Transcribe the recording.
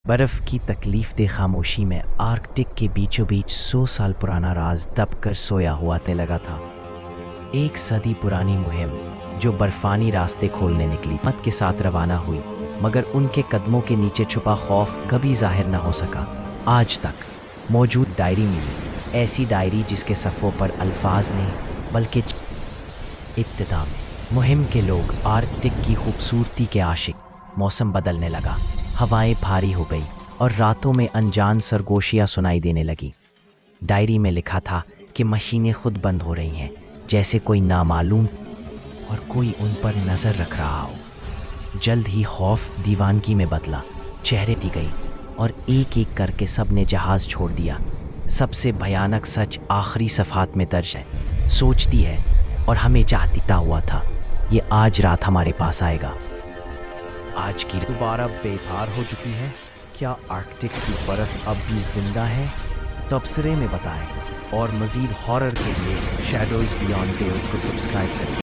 برف کی تکلیف دہ خاموشی میں آرکٹک کے بیچوں بیچ 100 سال پرانا راز دب کر سویا ہوا تے لگا تھا۔ ایک صدی پرانی مہم جو برفانی راستے کھولنے نکلی مت کے ساتھ روانہ ہوئی، مگر ان کے قدموں کے نیچے چھپا خوف کبھی ظاہر نہ ہو سکا۔ آج تک موجود ڈائری ملی، ایسی ڈائری جس کے صفحوں پر الفاظ نہیں بلکہ ابتدا میں مہم کے لوگ آرکٹک کی خوبصورتی کے عاشق۔ موسم بدلنے لگا، ہوائیں بھاری ہو گئی اور راتوں میں انجان سرگوشیاں سنائی دینے لگی۔ ڈائری میں لکھا تھا کہ مشینیں خود بند ہو رہی ہیں، جیسے کوئی نامعلوم اور کوئی ان پر نظر رکھ رہا ہو۔ جلد ہی خوف دیوانگی میں بدلا، چہرے دی گئی اور ایک ایک کر کے سب نے جہاز چھوڑ دیا۔ سب سے بھیانک سچ آخری صفحات میں درج ہے۔ سوچتی ہے اور ہمیں چاہتا ہوا تھا یہ آج رات ہمارے پاس آئے گا۔ آج کی دوبارہ بیکار ہو چکی ہے۔ کیا آرکٹک کی برف اب بھی زندہ ہے؟ تبصرے میں بتائیں اور مزید ہارر کے لیے شیڈوز بیانڈ ٹیلز کو سبسکرائب کریں۔